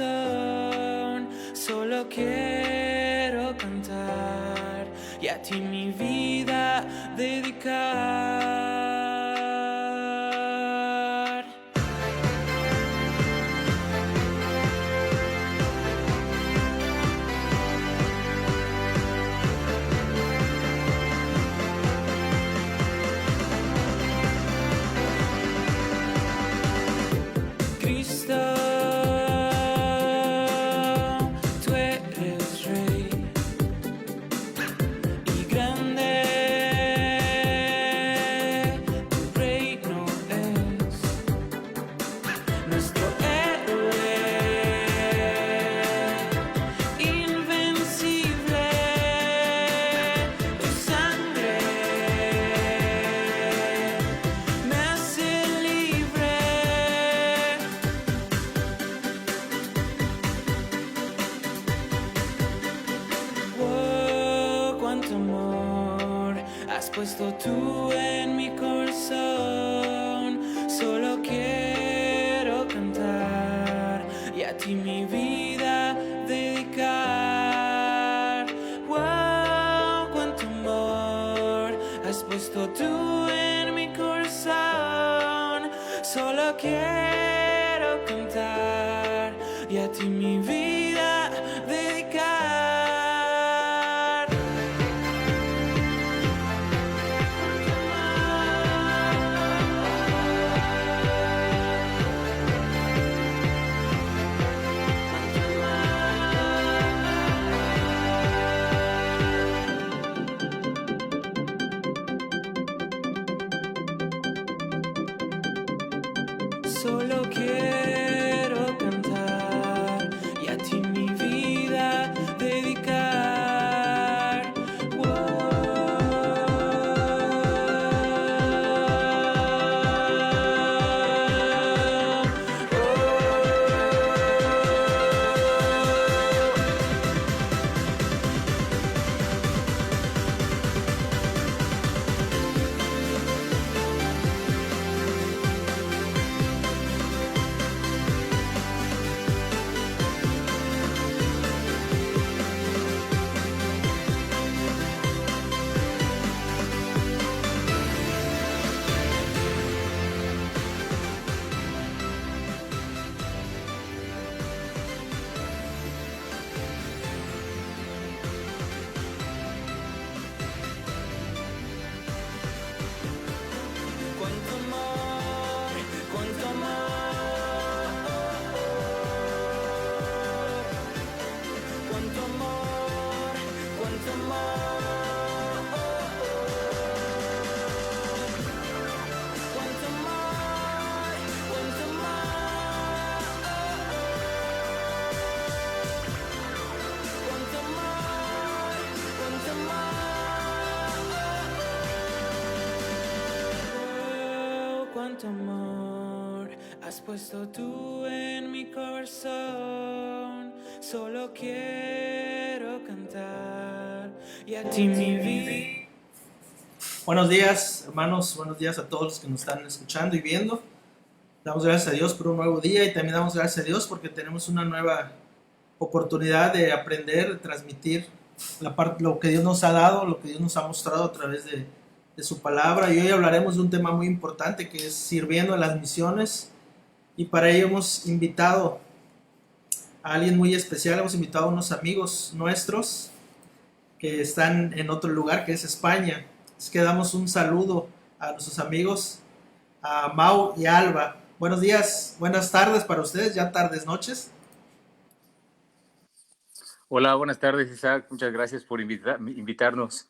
corazón, solo quiero cantar y a ti mi vida dedicar. Cristo, tú eres Rey y grande tu reino es. Nuestro héroe invencible, tu sangre me hace libre. Oh, cuánto amor has puesto tú en mi corazón. Solo quiero cantar y a ti mi vida dedicar. Oh, cuánto amor has puesto tú en mi corazón. Solo quiero cantar y a ti mi vida dedicar. Solo quiero cantar y a ti mi vida dedicar. Cuánto amor, cuánto amor, cuánto amor, cuánto amor, cuánto amor, cuánto amor, cuánto amor, cuánto amor. Oh, cuánto amor has puesto tú en mi corazón. Solo quiero cantar y a ti mi vida. Buenos días, hermanos, buenos días a todos los que nos están escuchando y viendo. Damos gracias a Dios por un nuevo día y también damos gracias a Dios porque tenemos una nueva oportunidad de aprender, de transmitir lo que Dios nos ha dado, lo que Dios nos ha mostrado a través de su palabra. Y hoy hablaremos de un tema muy importante que es sirviendo en las misiones. Y para ello hemos invitado a alguien muy especial, hemos invitado a unos amigos nuestros que están en otro lugar que es España. Es que damos un saludo a nuestros amigos, a Mau y Alba. Buenos días, buenas tardes para ustedes, ya tardes, noches. Hola, buenas tardes, Isaac. Muchas gracias por invitarnos.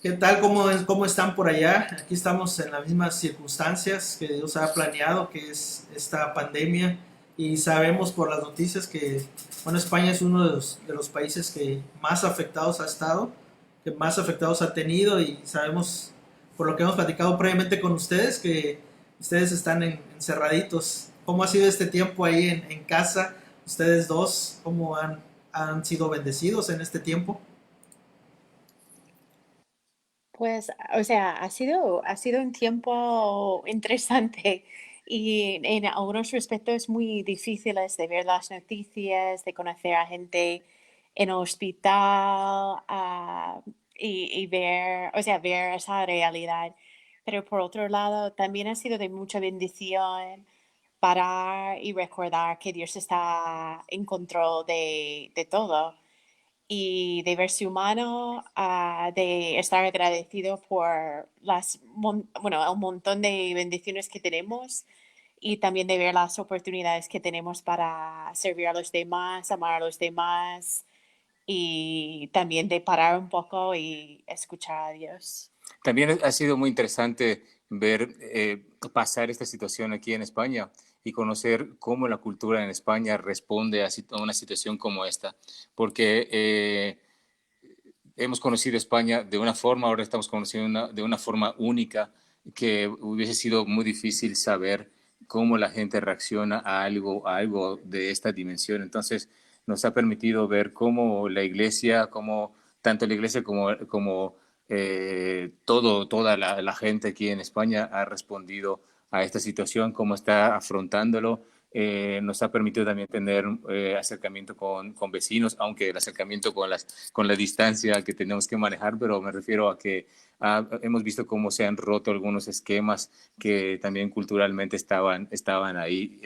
¿Qué tal? ¿Cómo están por allá? Aquí estamos en las mismas circunstancias que Dios ha planeado, que es esta pandemia. Y sabemos por las noticias que, bueno, España es uno de los países que más afectados ha estado, que más afectados ha tenido. Y sabemos, por lo que hemos platicado previamente con ustedes, que ustedes están encerraditos. ¿Cómo ha sido este tiempo ahí en casa? Ustedes dos, ¿cómo han sido bendecidos en este tiempo? Pues, o sea, ha sido un tiempo interesante. y en algunos aspectos muy difíciles de ver las noticias, de conocer a gente en el hospital, y ver, o sea, ver esa realidad. Pero por otro lado, también ha sido de mucha bendición parar y recordar que Dios está en control de todo y de verse humano, de estar agradecido por bueno, el montón de bendiciones que tenemos y también de ver las oportunidades que tenemos para servir a los demás, amar a los demás y también de parar un poco y escuchar a Dios. También ha sido muy interesante ver pasar esta situación aquí en España y conocer cómo la cultura en España responde a una situación como esta, porque hemos conocido España de una forma, ahora estamos conociendo de una forma única, que hubiese sido muy difícil saber cómo la gente reacciona a algo de esta dimensión. Entonces, nos ha permitido ver cómo la iglesia, cómo tanto la iglesia como toda la gente aquí en España ha respondido a esta situación, cómo está afrontándolo. Nos ha permitido también tener acercamiento con vecinos, aunque el acercamiento con la distancia que tenemos que manejar, pero me refiero a que hemos visto cómo se han roto algunos esquemas que también culturalmente estaban ahí.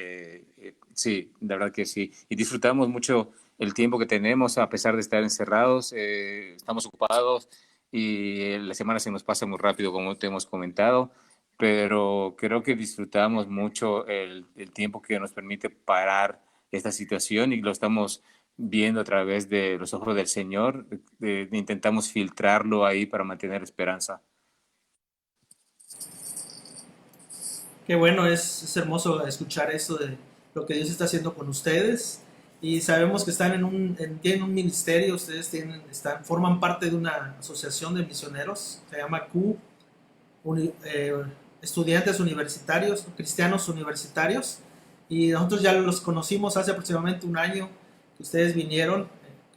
Sí, la verdad que sí. Y disfrutamos mucho el tiempo que tenemos, a pesar de estar encerrados, estamos ocupados y la semana se nos pasa muy rápido, como te hemos comentado, pero creo que disfrutamos mucho el tiempo que nos permite parar esta situación y lo estamos viendo a través de los ojos del Señor. Intentamos filtrarlo ahí para mantener esperanza. Qué bueno, es hermoso escuchar eso de lo que Dios está haciendo con ustedes. Y sabemos que están tienen un ministerio, ustedes forman parte de una asociación de misioneros, se llama Q, uni- eh, Estudiantes Universitarios, Cristianos Universitarios. Y nosotros ya los conocimos hace aproximadamente un año que ustedes vinieron.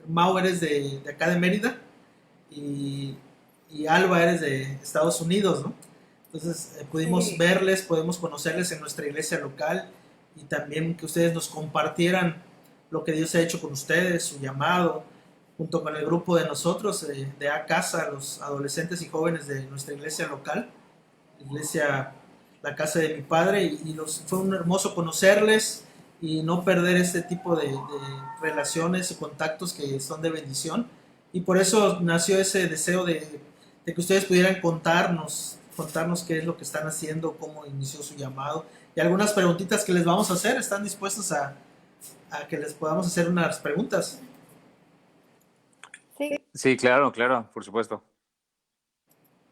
Mau, eres de acá de Mérida y, y Alba, eres de Estados Unidos, ¿no? Entonces pudimos Sí. verles, podemos conocerles en nuestra iglesia local y también que ustedes nos compartieran lo que Dios ha hecho con ustedes, su llamado, junto con el grupo de nosotros, de A Casa, los adolescentes y jóvenes de nuestra iglesia local, iglesia La Casa de mi Padre, fue un hermoso conocerles y no perder este tipo de relaciones y contactos que son de bendición. Y por eso nació ese deseo de que ustedes pudieran contarnos qué es lo que están haciendo, cómo inició su llamado y algunas preguntitas que les vamos a hacer. ¿Están dispuestos a que les podamos hacer unas preguntas? Sí. Sí, claro, claro, por supuesto.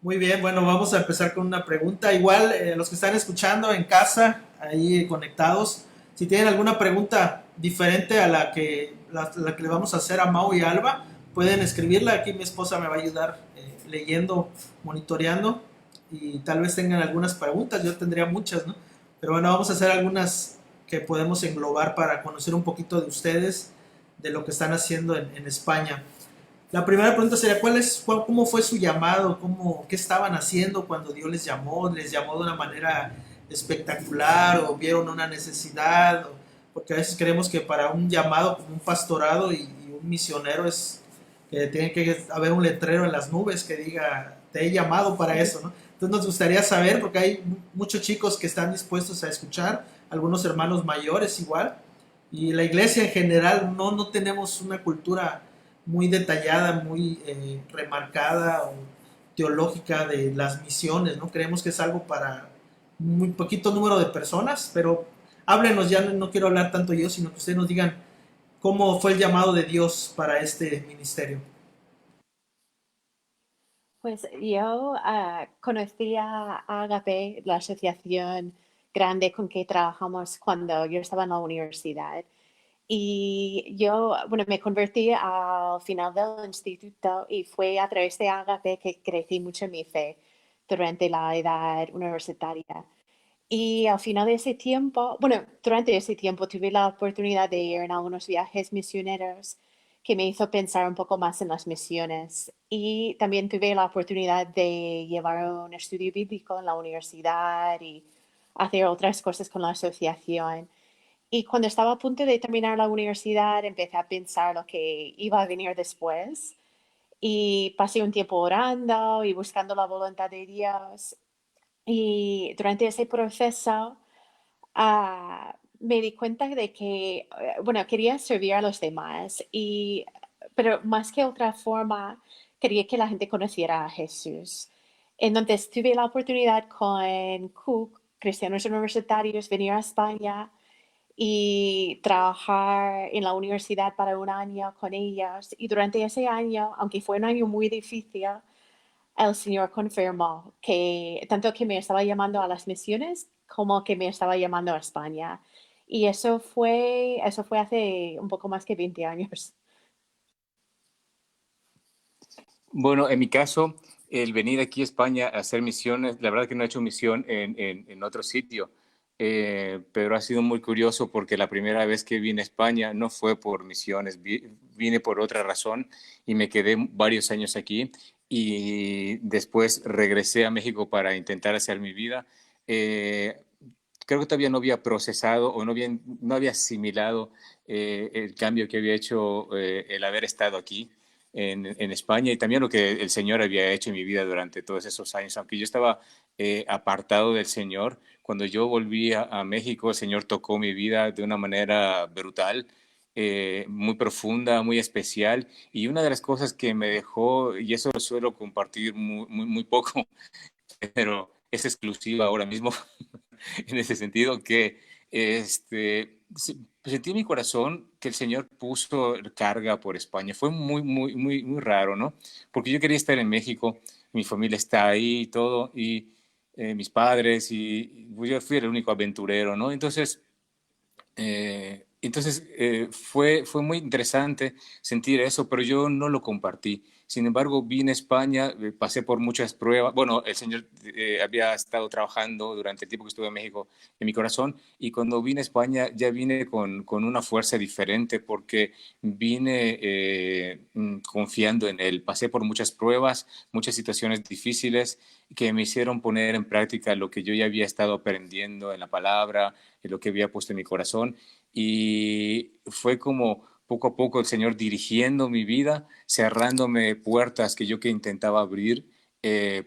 Muy bien, bueno, vamos a empezar con una pregunta. Igual, los que están escuchando en casa, ahí conectados, si tienen alguna pregunta diferente a la que le vamos a hacer a Mau y Alba, pueden escribirla. Aquí mi esposa me va a ayudar leyendo, monitoreando y tal vez tengan algunas preguntas. Yo tendría muchas, ¿no? Pero bueno, vamos a hacer algunas que podemos englobar para conocer un poquito de ustedes, de lo que están haciendo en España. La primera pregunta sería, ¿cómo fue su llamado? ¿Qué estaban haciendo cuando Dios les llamó? ¿Les llamó de una manera espectacular o vieron una necesidad? Porque a veces creemos que para un llamado como un pastorado y un misionero es que tiene que haber un letrero en las nubes que diga, te he llamado para eso, ¿no? Entonces nos gustaría saber, porque hay muchos chicos que están dispuestos a escuchar, algunos hermanos mayores igual, y la iglesia en general no tenemos una cultura muy detallada, muy remarcada o teológica de las misiones, ¿no? Creemos que es algo para muy poquito número de personas, pero háblenos, ya no quiero hablar tanto yo, sino que ustedes nos digan cómo fue el llamado de Dios para este ministerio. Pues yo conocí a Agape, la asociación grande con que trabajamos cuando yo estaba en la universidad. Y yo, bueno, me convertí al final del instituto y fue a través de Agape que crecí mucho en mi fe durante la edad universitaria. Y al final de ese tiempo, bueno, durante ese tiempo tuve la oportunidad de ir en algunos viajes misioneros que me hizo pensar un poco más en las misiones. Y también tuve la oportunidad de llevar un estudio bíblico en la universidad y hacer otras cosas con la asociación. Y cuando estaba a punto de terminar la universidad, empecé a pensar lo que iba a venir después. Y pasé un tiempo orando y buscando la voluntad de Dios. Y durante ese proceso, me di cuenta de que, bueno, quería servir a los demás, pero más que otra forma, quería que la gente conociera a Jesús. Entonces tuve la oportunidad con Cook, Cristianos Universitarios, venir a España y trabajar en la universidad para un año con ellos. Y durante ese año, aunque fue un año muy difícil, el Señor confirmó que tanto que me estaba llamando a las misiones como que me estaba llamando a España. Y eso fue hace un poco más que 20 años. Bueno, en mi caso, el venir aquí a España a hacer misiones, la verdad que no he hecho misión en otro sitio, pero ha sido muy curioso porque la primera vez que vine a España no fue por misiones, vine por otra razón y me quedé varios años aquí y después regresé a México para intentar hacer mi vida. Eh, Creo que todavía no había procesado o no había asimilado el cambio que había hecho el haber estado aquí en España y también lo que el Señor había hecho en mi vida durante todos esos años. Aunque yo estaba apartado del Señor, cuando yo volví a México, el Señor tocó mi vida de una manera brutal, muy profunda, muy especial. Y una de las cosas que me dejó, y eso lo suelo compartir muy poco, pero es exclusiva ahora mismo, en ese sentido, que sentí en mi corazón que el Señor puso carga por España. Fue muy raro, ¿no? Porque yo quería estar en México, mi familia está ahí y todo, y mis padres, y pues, yo fui el único aventurero, ¿no? Fue muy interesante sentir eso, pero yo no lo compartí. Sin embargo, vine a España, pasé por muchas pruebas. Bueno, el Señor había estado trabajando durante el tiempo que estuve en México en mi corazón y cuando vine a España ya vine con una fuerza diferente porque vine confiando en Él. Pasé por muchas pruebas, muchas situaciones difíciles que me hicieron poner en práctica lo que yo ya había estado aprendiendo en la palabra, lo que había puesto en mi corazón. Y fue como poco a poco el Señor dirigiendo mi vida, cerrándome puertas que intentaba abrir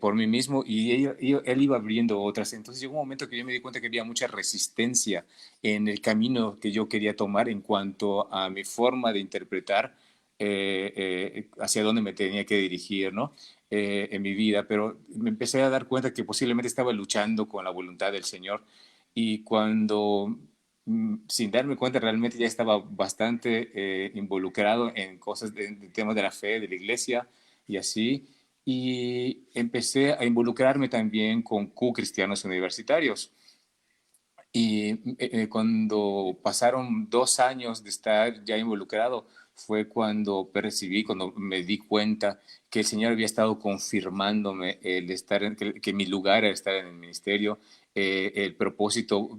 por mí mismo y él iba abriendo otras. Entonces llegó un momento que yo me di cuenta que había mucha resistencia en el camino que yo quería tomar en cuanto a mi forma de interpretar hacia dónde me tenía que dirigir, ¿no? En mi vida, pero me empecé a dar cuenta que posiblemente estaba luchando con la voluntad del Señor y cuando sin darme cuenta, realmente ya estaba bastante involucrado en cosas de temas de la fe, de la iglesia y así. Y empecé a involucrarme también con Cristianos Universitarios. Y cuando pasaron 2 años de estar ya involucrado, fue cuando percibí, cuando me di cuenta que el Señor había estado confirmándome el estar que mi lugar era estar en el ministerio, el propósito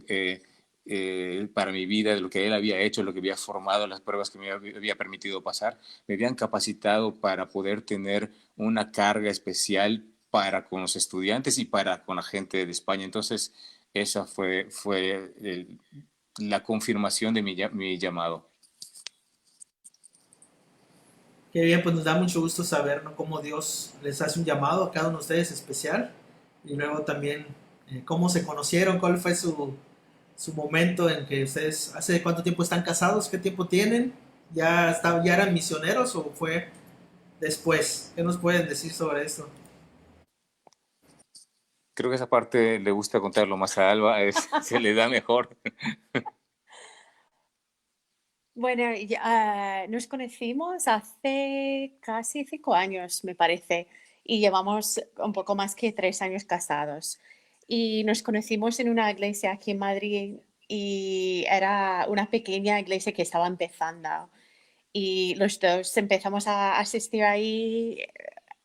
para mi vida, de lo que Él había hecho, lo que había formado, las pruebas que me había permitido pasar, me habían capacitado para poder tener una carga especial para con los estudiantes y para con la gente de España. Entonces, esa fue la confirmación de mi llamado. Qué bien, pues nos da mucho gusto saber, ¿no?, cómo Dios les hace un llamado a cada uno de ustedes especial. Y luego también cómo se conocieron, cuál fue su momento en que ustedes, ¿hace cuánto tiempo están casados? ¿Qué tiempo tienen? ¿Ya eran misioneros o fue después? ¿Qué nos pueden decir sobre esto? Creo que esa parte le gusta contarlo más a Alba, se le da mejor. Bueno, nos conocimos hace casi 5 años, me parece, y llevamos un poco más que 3 años casados. Y nos conocimos en una iglesia aquí en Madrid y era una pequeña iglesia que estaba empezando. Y los dos empezamos a asistir ahí,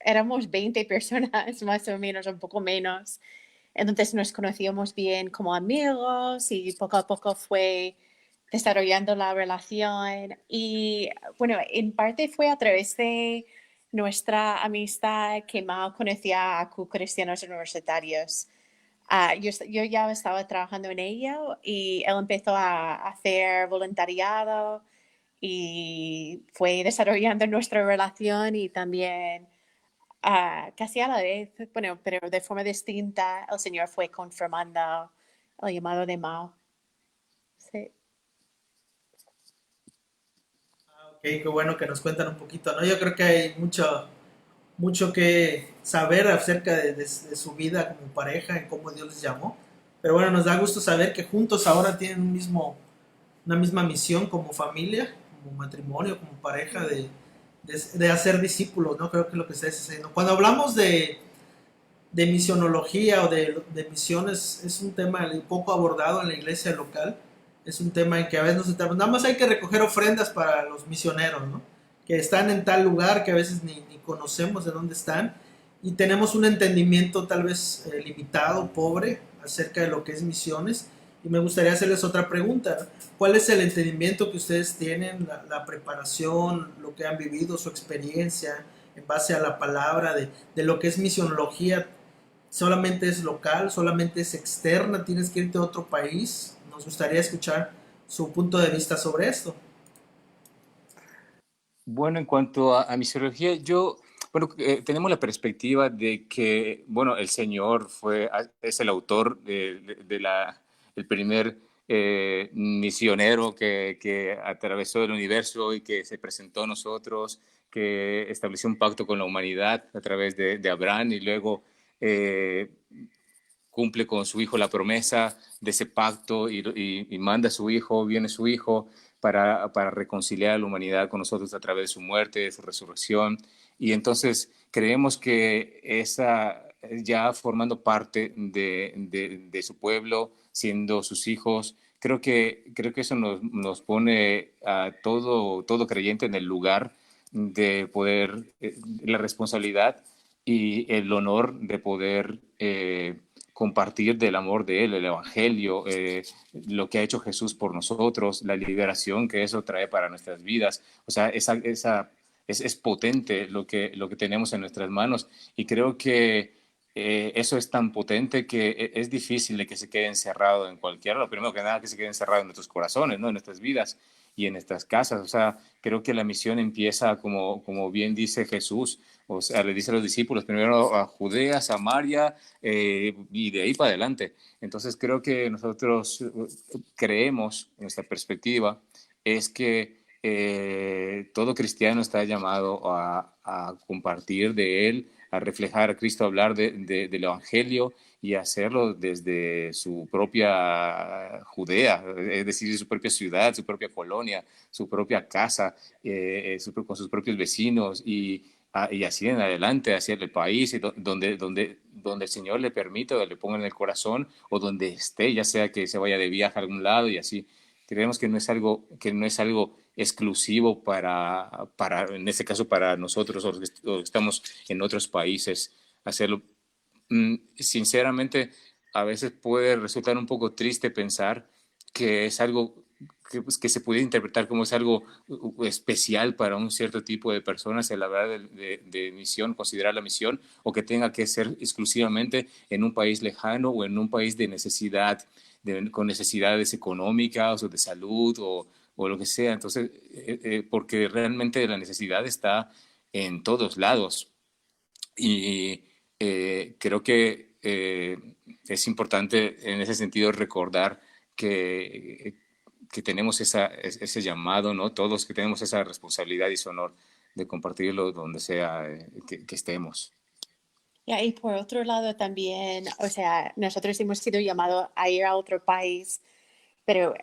éramos 20 personas más o menos, un poco menos. Entonces nos conocíamos bien como amigos y poco a poco fue desarrollando la relación. Y bueno, en parte fue a través de nuestra amistad que Mao conocía a cristianos universitarios. yo ya estaba trabajando en ello y él empezó a hacer voluntariado y fue desarrollando nuestra relación y también casi a la vez, bueno, pero de forma distinta, el Señor fue confirmando el llamado de Mao. Sí. Ok, qué bueno que nos cuentan un poquito, ¿no? Yo creo que hay mucho que saber acerca de su vida como pareja, en cómo Dios les llamó. Pero bueno, nos da gusto saber que juntos ahora tienen una misma misión como familia, como matrimonio, como pareja, de hacer discípulos, ¿no? Creo que es lo que estáis haciendo. Cuando hablamos de misionología o de misiones, es un tema poco abordado en la iglesia local. Es un tema en que a veces nos centramos, nada más hay que recoger ofrendas para los misioneros, ¿no? Que están en tal lugar que a veces ni conocemos de dónde están y tenemos un entendimiento tal vez limitado, pobre, acerca de lo que es misiones. Y me gustaría hacerles otra pregunta, ¿no? ¿Cuál es el entendimiento que ustedes tienen, la preparación, lo que han vivido, su experiencia en base a la palabra de lo que es misionología? ¿Solamente es local, solamente es externa, tienes que irte a otro país? Nos gustaría escuchar su punto de vista sobre esto. Bueno, en cuanto a misiología, bueno, tenemos la perspectiva de que, bueno, el Señor es el autor el primer misionero que atravesó el universo y que se presentó a nosotros, que estableció un pacto con la humanidad a través de Abraham y luego eh, cumple con su hijo la promesa de ese pacto y manda a su hijo, viene su hijo para reconciliar a la humanidad con nosotros a través de su muerte, de su resurrección. Y entonces creemos que esa, ya formando parte de su pueblo, siendo sus hijos, creo que eso nos pone a todo creyente en el lugar de poder, la responsabilidad y el honor de poder compartir del amor de Él, el Evangelio, lo que ha hecho Jesús por nosotros, la liberación que eso trae para nuestras vidas. O sea, es potente lo que tenemos en nuestras manos y creo que eso es tan potente que es difícil de que se quede encerrado en cualquiera. Lo primero que nada, que se quede encerrado en nuestros corazones, ¿no? En nuestras vidas y en nuestras casas. O sea, creo que la misión empieza como bien dice Jesús. O sea, le dice a los discípulos, primero a Judea, Samaria, y de ahí para adelante. Entonces creo que nosotros creemos, nuestra perspectiva, es que todo cristiano está llamado a compartir de Él, a reflejar a Cristo, a hablar del Evangelio y hacerlo desde su propia Judea, es decir, su propia ciudad, su propia colonia, su propia casa, con sus propios vecinos y así en adelante, hacia el país donde el Señor le permita o le ponga en el corazón o donde esté, ya sea que se vaya de viaje a algún lado y así. Creemos que no es algo exclusivo en este caso, para nosotros o los que estamos en otros países, hacerlo. Sinceramente, a veces puede resultar un poco triste pensar que es algo que se puede interpretar como es algo especial para un cierto tipo de personas el hablar de misión, considerar la misión, o que tenga que ser exclusivamente en un país lejano o en un país de necesidad, con necesidades económicas o de salud o lo que sea. Entonces, porque realmente la necesidad está en todos lados. Y creo que es importante en ese sentido recordar que, que tenemos ese llamado, ¿no? Todos que tenemos esa responsabilidad y ese honor de compartirlo donde sea que estemos. Y por otro lado también, o sea, nosotros hemos sido llamados a ir a otro país, pero,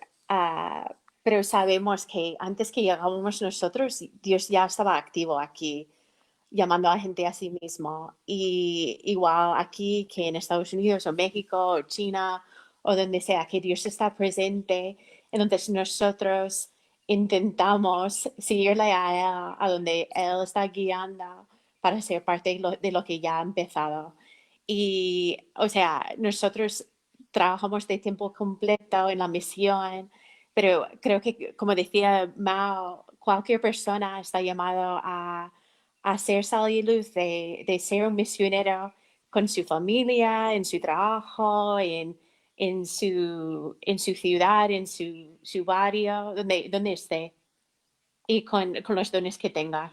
pero sabemos que antes que llegáramos nosotros, Dios ya estaba activo aquí, llamando a gente a sí mismo. Y igual aquí que en Estados Unidos o México o China o donde sea, que Dios está presente. Entonces nosotros intentamos seguirle a Él, a donde Él está guiando para ser parte de lo que ya ha empezado. Y, o sea, nosotros trabajamos de tiempo completo en la misión, pero creo que, como decía Mao, cualquier persona está llamado a hacer sal y luz, de ser un misionero con su familia, en su trabajo, en su ciudad, en su barrio, donde esté, y con los dones que tenga.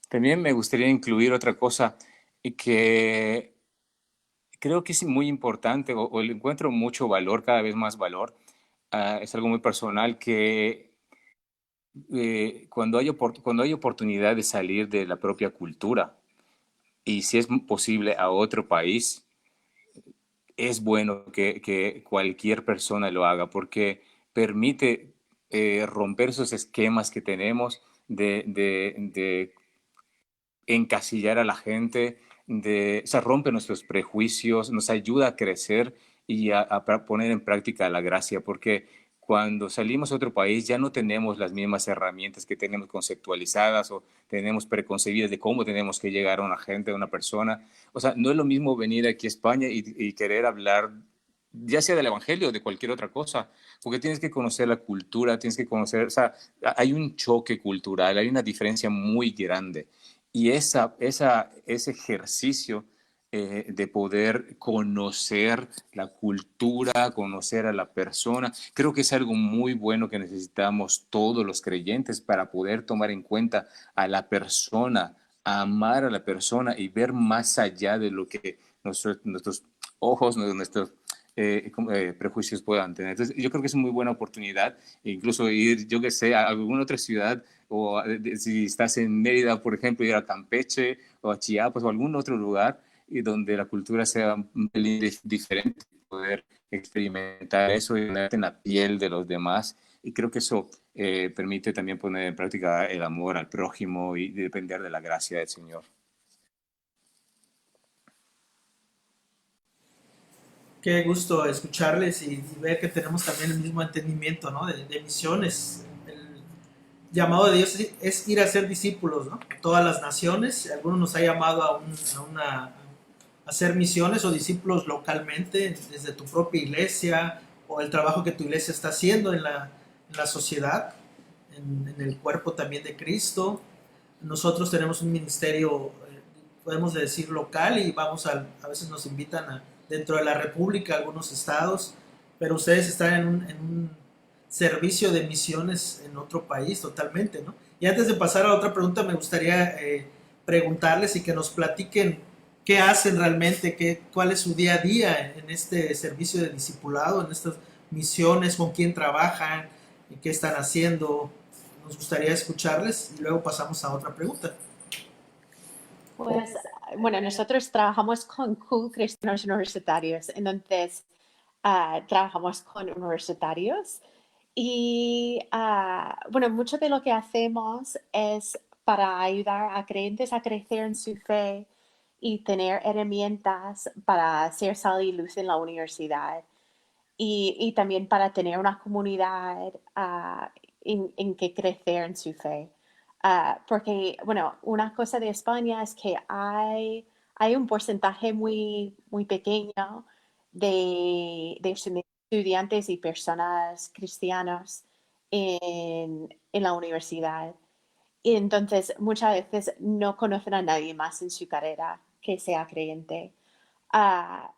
También me gustaría incluir otra cosa y que creo que es muy importante o le encuentro mucho valor, cada vez más valor. Es algo muy personal que cuando hay oportunidad de salir de la propia cultura y si es posible a otro país, es bueno que cualquier persona lo haga porque permite romper esos esquemas que tenemos de encasillar a la gente, o sea, rompe nuestros prejuicios, nos ayuda a crecer y a poner en práctica la gracia, porque cuando salimos a otro país ya no tenemos las mismas herramientas que tenemos conceptualizadas o tenemos preconcebidas de cómo tenemos que llegar a una gente, a una persona. O sea, no es lo mismo venir aquí a España y querer hablar ya sea del evangelio o de cualquier otra cosa, porque tienes que conocer la cultura, tienes que conocer, o sea, hay un choque cultural, hay una diferencia muy grande. Y ese ejercicio de poder conocer la cultura, conocer a la persona, creo que es algo muy bueno que necesitamos todos los creyentes para poder tomar en cuenta a la persona, amar a la persona y ver más allá de lo que nuestros ojos, nuestros prejuicios puedan tener. Entonces, yo creo que es una muy buena oportunidad, incluso ir, yo que sé, a alguna otra ciudad o si estás en Mérida, por ejemplo, ir a Campeche o a Chiapas o algún otro lugar y donde la cultura sea un pelín diferente, poder experimentar eso y ponerte en la piel de los demás. Y creo que eso permite también poner en práctica el amor al prójimo y depender de la gracia del Señor. Qué gusto escucharles y ver que tenemos también el mismo entendimiento, ¿no? De misiones. El llamado de Dios es ir a ser discípulos, ¿no? Todas las naciones. Algunos nos ha llamado a hacer misiones o discípulos localmente, desde tu propia iglesia o el trabajo que tu iglesia está haciendo en la sociedad, en el cuerpo también de Cristo. Nosotros tenemos un ministerio, podemos decir, local y a veces nos invitan dentro de la República, algunos estados, pero ustedes están en un servicio de misiones en otro país totalmente, ¿no? Y antes de pasar a otra pregunta, me gustaría preguntarles y que nos platiquen qué hacen realmente, cuál es su día a día en este servicio de discipulado, en estas misiones, con quién trabajan, qué están haciendo. Nos gustaría escucharles y luego pasamos a otra pregunta. Pues, bueno, nosotros trabajamos con Cool Cristianos Universitarios, entonces trabajamos con universitarios y, bueno, mucho de lo que hacemos es para ayudar a creyentes a crecer en su fe y tener herramientas para ser sal y luz en la universidad y también para tener una comunidad en que crecer en su fe. Porque, bueno, una cosa de España es que hay un porcentaje muy pequeño de estudiantes y personas cristianas en la universidad. Y entonces muchas veces no conocen a nadie más en su carrera que sea creyente.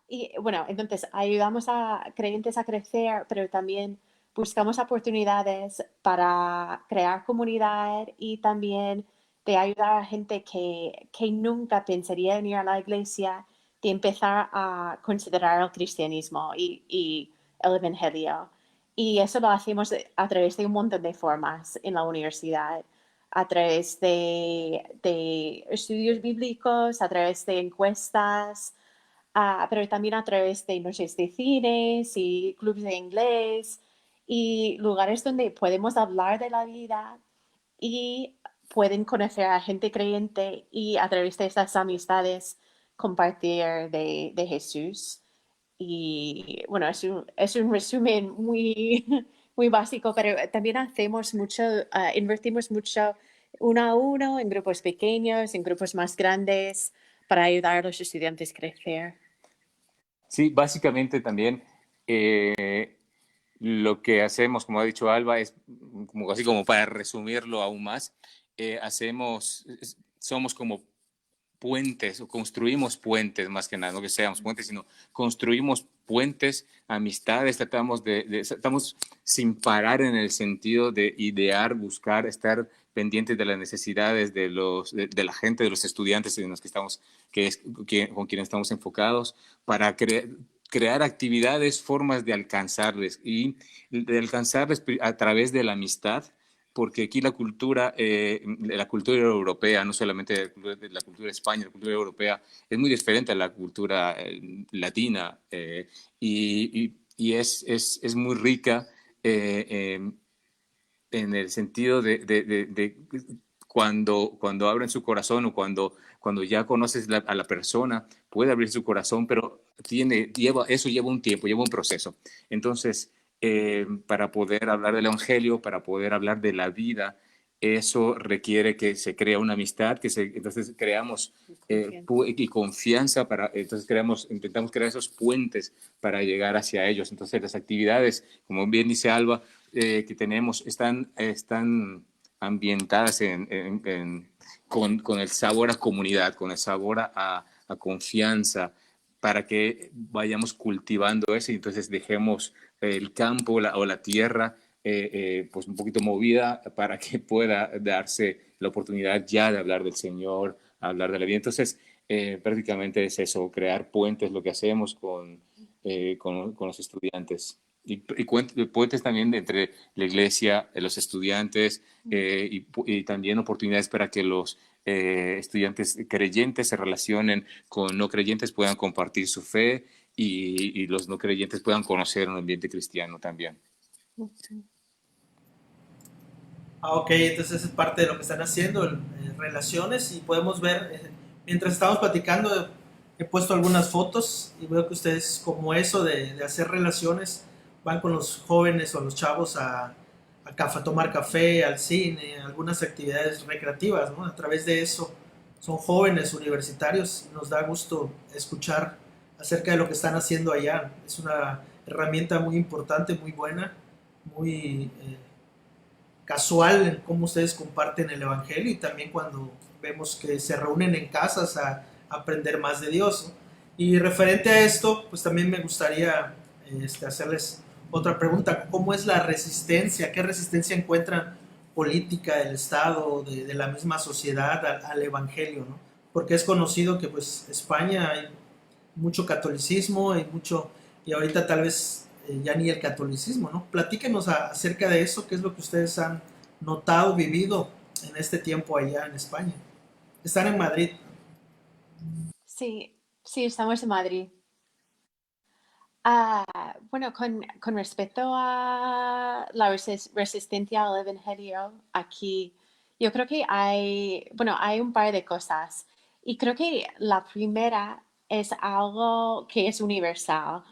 Y bueno, entonces ayudamos a creyentes a crecer, pero también buscamos oportunidades para crear comunidad y también de ayudar a gente que nunca pensaría en ir a la iglesia, de empezar a considerar el cristianismo y el evangelio. Y eso lo hacemos a través de un montón de formas en la universidad, a través de estudios bíblicos, a través de encuestas, pero también a través de noches de cines y clubes de inglés y lugares donde podemos hablar de la vida y pueden conocer a gente creyente y a través de esas amistades compartir de Jesús. Y bueno, es un resumen muy, muy básico, pero también hacemos mucho, invertimos mucho uno a uno en grupos pequeños, en grupos más grandes, para ayudar a los estudiantes a crecer. Sí, básicamente también lo que hacemos, como ha dicho Alba, es como, así como para resumirlo aún más, somos como puentes o construimos puentes, más que nada, no que seamos puentes, sino construimos puentes, amistades, estamos sin parar en el sentido de idear, buscar, estar pendientes de las necesidades de la gente, de los estudiantes en los que estamos, con quienes estamos enfocados, para crear actividades, formas de alcanzarles y de alcanzarles a través de la amistad, porque aquí la cultura europea, no solamente la cultura de España, la cultura europea es muy diferente a la cultura latina, y es muy rica en el sentido de cuando abren su corazón o cuando ya conoces a la persona, puede abrir su corazón, pero eso lleva un tiempo, lleva un proceso. Entonces, para poder hablar del Evangelio, para poder hablar de la vida, eso requiere que se crea una amistad, entonces creamos y confianza, entonces intentamos crear esos puentes para llegar hacia ellos. Entonces las actividades, como bien dice Alba, que tenemos están ambientadas con el sabor a comunidad, con el sabor a confianza, para que vayamos cultivando eso y entonces dejemos el campo o la tierra pues un poquito movida para que pueda darse la oportunidad ya de hablar del Señor, hablar de la vida. Entonces, prácticamente es eso, crear puentes, lo que hacemos con los estudiantes. Y puentes también entre la iglesia, los estudiantes, y también oportunidades para que los estudiantes creyentes se relacionen con no creyentes, puedan compartir su fe y los no creyentes puedan conocer un ambiente cristiano también. Ok, entonces es parte de lo que están haciendo, relaciones, y podemos ver, mientras estamos platicando, he puesto algunas fotos y veo que ustedes como eso de hacer relaciones, van con los jóvenes o los chavos a tomar café, al cine, algunas actividades recreativas, ¿no? A través de eso son jóvenes universitarios y nos da gusto escuchar acerca de lo que están haciendo allá. Es una herramienta muy importante, muy buena, muy casual en cómo ustedes comparten el Evangelio, y también cuando vemos que se reúnen en casas a aprender más de Dios, ¿no? Y referente a esto, pues también me gustaría hacerles otra pregunta. ¿Cómo es la resistencia? ¿Qué resistencia encuentran política del Estado, de la misma sociedad al Evangelio, ¿no? Porque es conocido que pues España hay mucho catolicismo y ahorita tal vez ya ni el catolicismo, ¿no? Platíquenos acerca de eso, qué es lo que ustedes han notado, vivido en este tiempo allá en España. Están en Madrid. Sí, sí, estamos en Madrid. Bueno, con respecto a la resistencia al Evangelio, aquí yo creo que hay un par de cosas. Y creo que la primera es algo que es universal,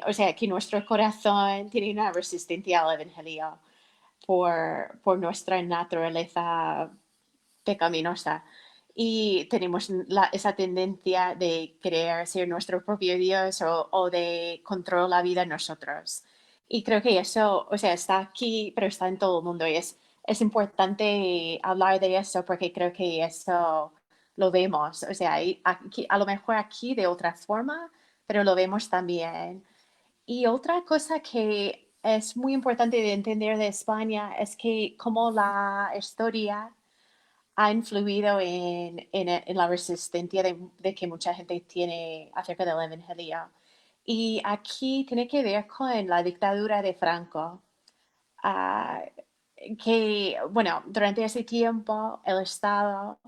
o sea, que nuestro corazón tiene una resistencia al Evangelio por nuestra naturaleza pecaminosa. Y tenemos esa tendencia de querer ser nuestro propio Dios o de controlar la vida nosotros. Y creo que eso, o sea, está aquí, pero está en todo el mundo. Y es importante hablar de eso porque creo que eso lo vemos. O sea, aquí, a lo mejor aquí de otra forma, pero lo vemos también. Y otra cosa que es muy importante de entender de España es que como la historia ha influido en la resistencia de que mucha gente tiene acerca del Evangelio. Y aquí tiene que ver con la dictadura de Franco, ah, que, bueno, durante ese tiempo el Estado,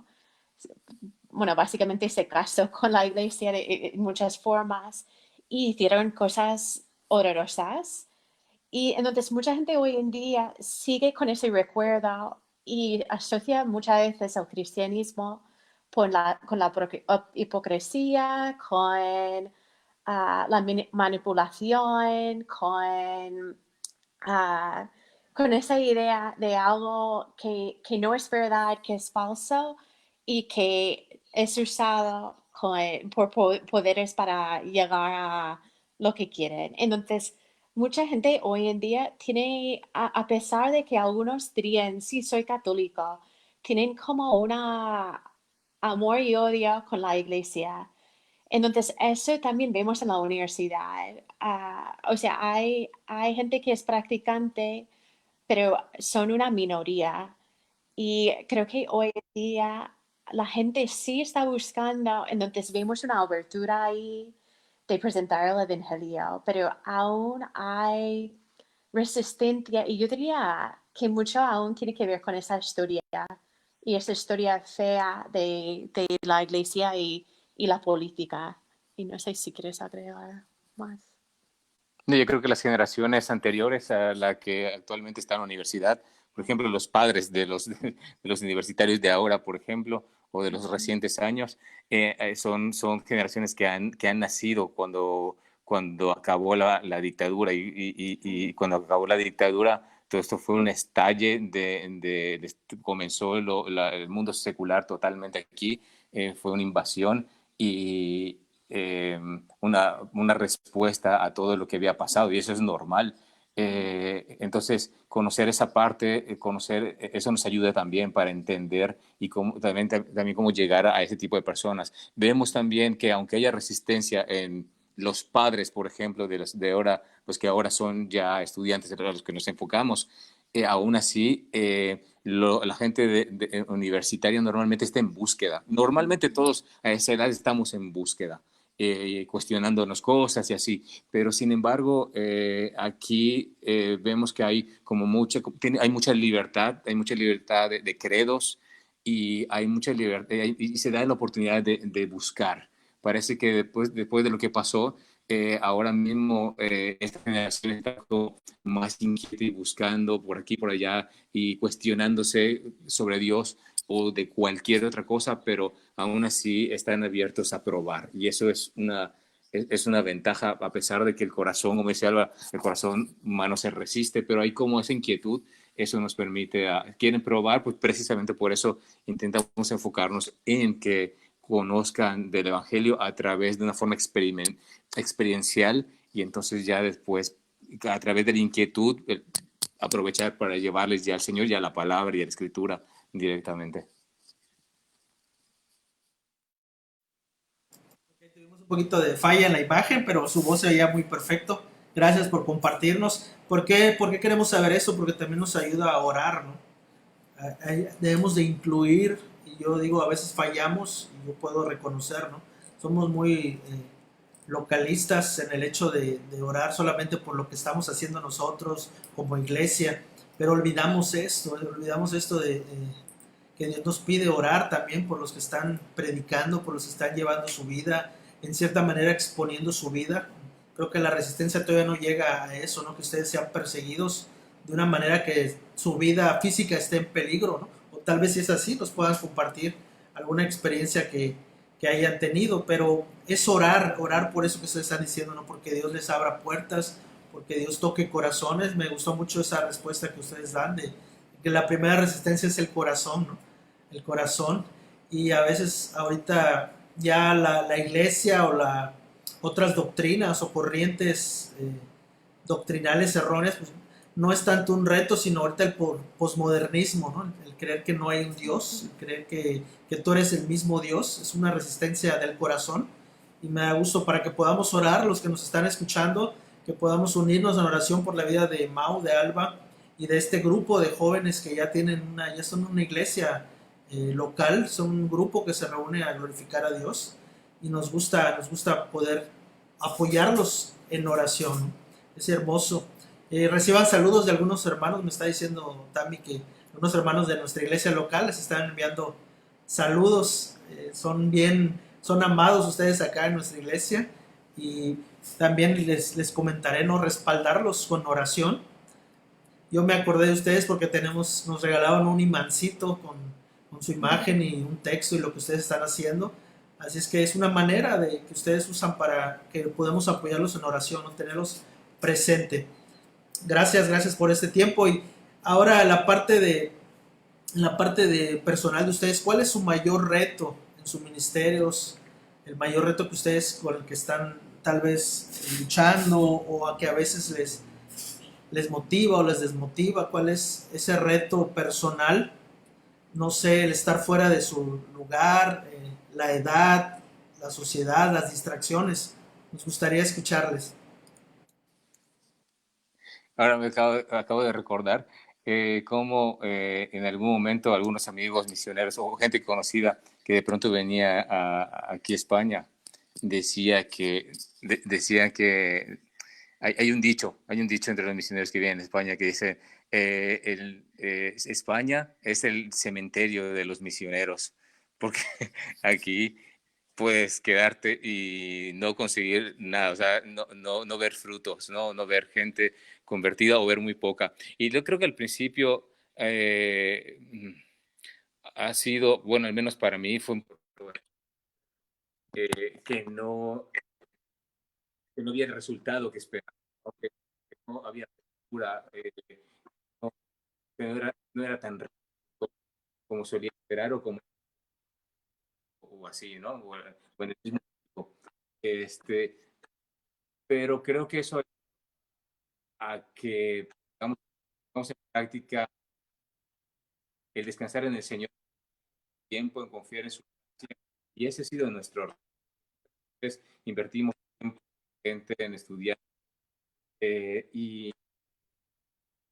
bueno, básicamente se casó con la iglesia en muchas formas y hicieron cosas horrorosas. Y entonces mucha gente hoy en día sigue con ese recuerdo y asocia muchas veces el cristianismo con la hipocresía, con la manipulación, ah, con esa idea de algo que no es verdad, que es falso y que es usado por poderes para llegar a lo que quieren. Entonces, mucha gente hoy en día tiene, a pesar de que algunos dirían, sí, soy católico, tienen como una amor y odio con la iglesia. Entonces, eso también vemos en la universidad. O sea, hay gente que es practicante, pero son una minoría. Y creo que hoy en día la gente sí está buscando, entonces vemos una abertura ahí de presentar el Evangelio, pero aún hay resistencia y yo diría que mucho aún tiene que ver con esa historia y esa historia fea de la iglesia y la política. Y no sé si quieres agregar más. No, yo creo que las generaciones anteriores a la que actualmente está en la universidad, por ejemplo, los padres de los universitarios de ahora, por ejemplo, o de los recientes años, son generaciones que han nacido cuando acabó la dictadura y cuando acabó la dictadura, todo esto fue un estalle comenzó el mundo secular totalmente aquí, fue una invasión y una respuesta a todo lo que había pasado y eso es normal. Entonces, conocer esa parte, eso nos ayuda también para entender y también cómo llegar a ese tipo de personas. Vemos también que aunque haya resistencia en los padres, por ejemplo, de ahora, pues que ahora son ya estudiantes a los que nos enfocamos, aún así, la gente universitaria normalmente está en búsqueda. Normalmente todos a esa edad estamos en búsqueda, cuestionándonos cosas y así. Pero sin embargo, aquí vemos que hay como hay hay mucha libertad de credos y hay mucha libertad y se da la oportunidad de buscar. Parece que después de lo que pasó, ahora mismo esta generación está como más inquieta y buscando por aquí, por allá y cuestionándose sobre Dios o de cualquier otra cosa, pero aún así están abiertos a probar. Y eso es una ventaja, a pesar de que el corazón, como decía Alba, el corazón humano se resiste, pero hay como esa inquietud, eso nos permite, quieren probar, pues precisamente por eso intentamos enfocarnos en que conozcan del Evangelio a través de una forma experiencial y entonces ya después, a través de la inquietud, aprovechar para llevarles ya al Señor, ya la palabra y a la Escritura directamente. Tuvimos un poquito de falla en la imagen, pero su voz se veía muy perfecto. Gracias por compartirnos. ¿Por qué queremos saber eso? Porque también nos ayuda a orar, ¿no? Debemos de incluir, y yo digo, a veces fallamos, y yo puedo reconocer, ¿no? Somos muy localistas en el hecho de orar solamente por lo que estamos haciendo nosotros como iglesia, pero olvidamos esto de que Dios nos pide orar también por los que están predicando, por los que están llevando su vida, en cierta manera exponiendo su vida. Creo que la resistencia todavía no llega a eso, ¿no? Que ustedes sean perseguidos de una manera que su vida física esté en peligro, ¿no? O tal vez si es así, nos puedan compartir alguna experiencia que hayan tenido, pero es orar por eso que ustedes están diciendo, ¿no? Porque Dios les abra puertas, porque Dios toque corazones. Me gustó mucho esa respuesta que ustedes dan de que la primera resistencia es el corazón, ¿no? El corazón, y a veces ahorita ya la iglesia o otras doctrinas o corrientes doctrinales erróneas, pues no es tanto un reto, sino ahorita el posmodernismo, ¿no? El creer que no hay un Dios, el creer que tú eres el mismo Dios, es una resistencia del corazón, y me da gusto para que podamos orar, los que nos están escuchando, que podamos unirnos en oración por la vida de Mau, de Alba, y de este grupo de jóvenes que ya son una iglesia local, son un grupo que se reúne a glorificar a Dios, y nos gusta poder apoyarlos en oración, ¿no? Es hermoso. Reciban saludos de algunos hermanos, me está diciendo Tami que algunos hermanos de nuestra iglesia local les están enviando saludos, son amados ustedes acá en nuestra iglesia, y también les comentaré, no respaldarlos con oración. Yo me acordé de ustedes porque nos regalaban un imancito con su imagen y un texto y lo que ustedes están haciendo. Así es que es una manera de que ustedes usan para que podamos apoyarlos en oración, ¿no? Tenerlos presente. Gracias por este tiempo. Y ahora la parte de personal de ustedes, ¿cuál es su mayor reto en sus ministerios? El mayor reto que ustedes con el que están tal vez luchando, o a que a veces les motiva o les desmotiva. ¿Cuál es ese reto personal no sé, el estar fuera de su lugar, la edad, la sociedad, las distracciones. Nos gustaría escucharles. Ahora acabo de recordar cómo en algún momento algunos amigos misioneros o gente conocida que de pronto venía aquí a España decían que hay un dicho entre los misioneros que vienen a España que dice España es el cementerio de los misioneros, porque aquí puedes quedarte y no conseguir nada, o sea, no ver frutos, no ver gente convertida o ver muy poca. Y yo creo que al principio ha sido, bueno, al menos para mí fue un poco, que que no había el resultado que esperaba, ¿no? Que no había cura, no, que no era tan rápido como solía esperar o así, ¿no? O en el mismo tiempo. Este, pero creo que eso a que pongamos en práctica el descansar en el Señor, tiempo en confiar en su gracia, y ese ha sido nuestro error. Entonces, invertimos tiempo gente en estudiar y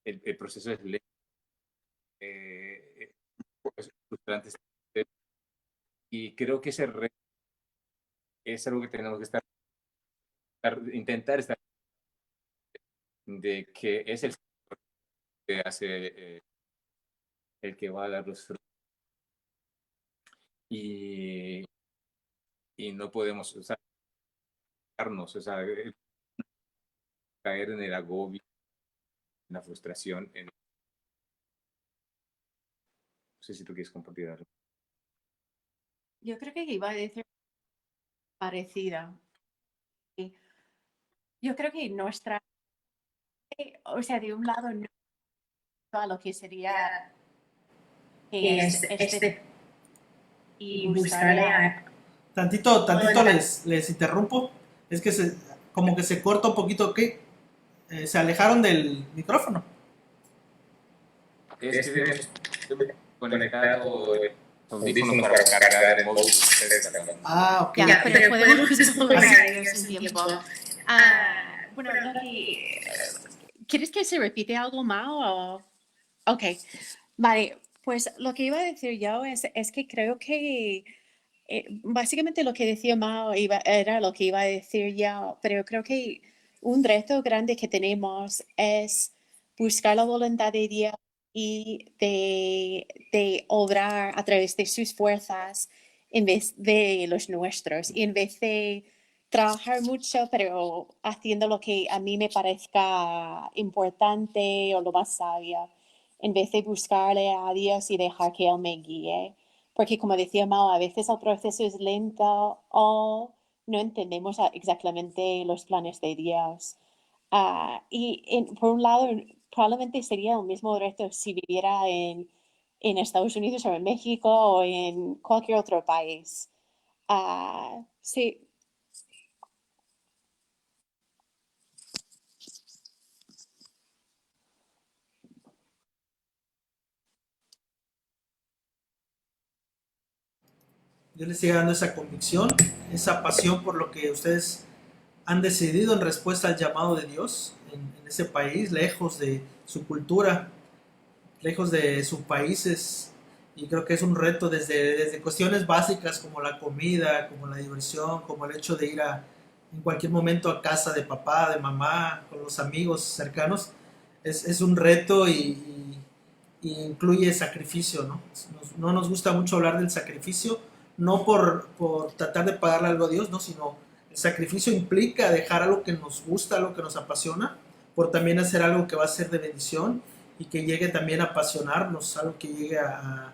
el proceso es lento, es frustrante, y creo que ese reto es algo que tenemos que intentar estar, de que es el que hace el que va a dar los frutos y, y no podemos usarnos, o sea, caer en el agobio, en la frustración. No sé si tú quieres compartir algo. Yo creo que iba a decir parecida. Yo creo que nuestra, o sea, de un lado no a lo que sería que es y buscarle a Tantito les interrumpo. Es que como que se corta un poquito. ¿Qué? Se alejaron del micrófono. Es que hemos conectado audífonos para cargar el móvil. Ah, ok. ya, pero podemos solucionar ellos en tiempo. Bueno, lo que, ¿quieres que se repite algo más o? Ok, vale, pues lo que iba a decir yo es que creo que básicamente lo que decía Mao era lo que iba a decir yo, pero creo que un reto grande que tenemos es buscar la voluntad de Dios y de obrar a través de sus fuerzas en vez de los nuestros y en vez de trabajar mucho, pero haciendo lo que a mí me parezca importante o lo más sabio, en vez de buscarle a Dios y dejar que Él me guíe. Porque como decía Mao, a veces el proceso es lento o no entendemos exactamente los planes de Dios. Por un lado, probablemente sería el mismo reto si viviera en Estados Unidos o en México o en cualquier otro país. Sí, Dios les siga dando esa convicción, esa pasión por lo que ustedes han decidido en respuesta al llamado de Dios en ese país, lejos de su cultura, lejos de sus países. Y creo que es un reto desde cuestiones básicas como la comida, como la diversión, como el hecho de ir en cualquier momento a casa de papá, de mamá, con los amigos cercanos. Es un reto y incluye sacrificio, ¿no? No nos gusta mucho hablar del sacrificio, no por tratar de pagarle algo a Dios, no, sino el sacrificio implica dejar algo que nos gusta, algo que nos apasiona, por también hacer algo que va a ser de bendición y que llegue también a apasionarnos, algo que llegue a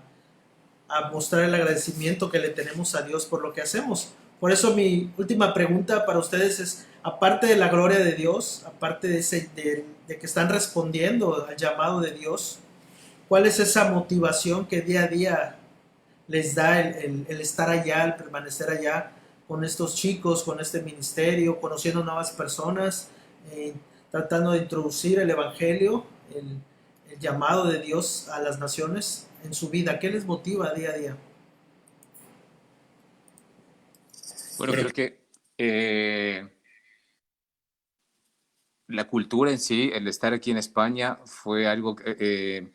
mostrar el agradecimiento que le tenemos a Dios por lo que hacemos. Por eso mi última pregunta para ustedes es, aparte de la gloria de Dios, aparte de que están respondiendo al llamado de Dios, ¿cuál es esa motivación que día a día les da el estar allá, el permanecer allá con estos chicos, con este ministerio, conociendo nuevas personas, tratando de introducir el Evangelio, llamado de Dios a las naciones en su vida? ¿Qué les motiva día a día? Bueno, creo que la cultura en sí, el estar aquí en España, fue algo que,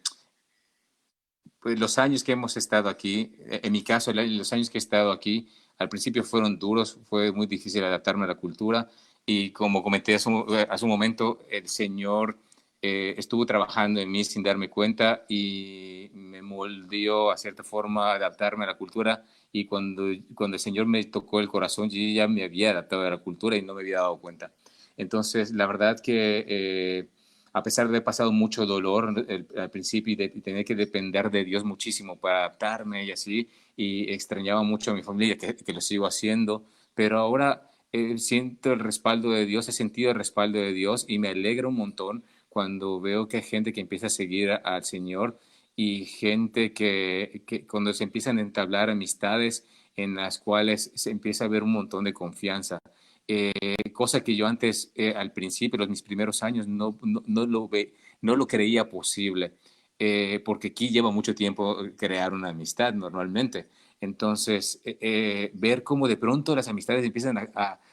pues los años que hemos estado aquí, en mi caso, los años que he estado aquí, al principio fueron duros, fue muy difícil adaptarme a la cultura y como comenté hace un momento, el Señor estuvo trabajando en mí sin darme cuenta y me moldeó a cierta forma a adaptarme a la cultura y cuando el Señor me tocó el corazón, yo ya me había adaptado a la cultura y no me había dado cuenta. Entonces, la verdad que a pesar de haber pasado mucho dolor al principio y de tener que depender de Dios muchísimo para adaptarme y así, y extrañaba mucho a mi familia, que lo sigo haciendo, pero ahora siento el respaldo de Dios, he sentido el respaldo de Dios y me alegra un montón cuando veo que hay gente que empieza a seguir al Señor y gente que cuando se empiezan a entablar amistades en las cuales se empieza a ver un montón de confianza. Cosa que yo antes, al principio, mis primeros años, no lo creía posible, porque aquí lleva mucho tiempo crear una amistad normalmente. Entonces, ver cómo de pronto las amistades empiezan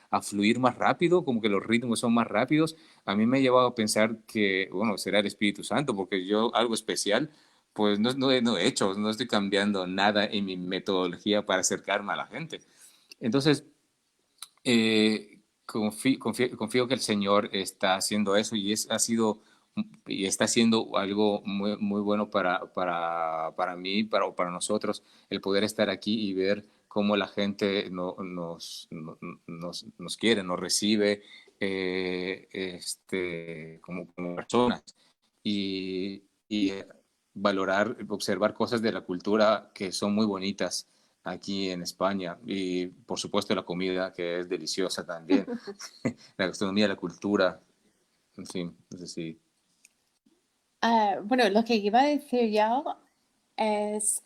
a fluir más rápido, como que los ritmos son más rápidos, a mí me ha llevado a pensar que, bueno, será el Espíritu Santo, porque yo algo especial, pues no he hecho, no estoy cambiando nada en mi metodología para acercarme a la gente. Entonces, confío que el Señor está haciendo eso y está haciendo algo muy, muy bueno para mí, para nosotros, el poder estar aquí y ver cómo la gente nos quiere, nos recibe como personas y valorar, observar cosas de la cultura que son muy bonitas aquí en España y por supuesto la comida que es deliciosa también, la gastronomía, la cultura, en fin, no sé si... Bueno, lo que iba a decir yo es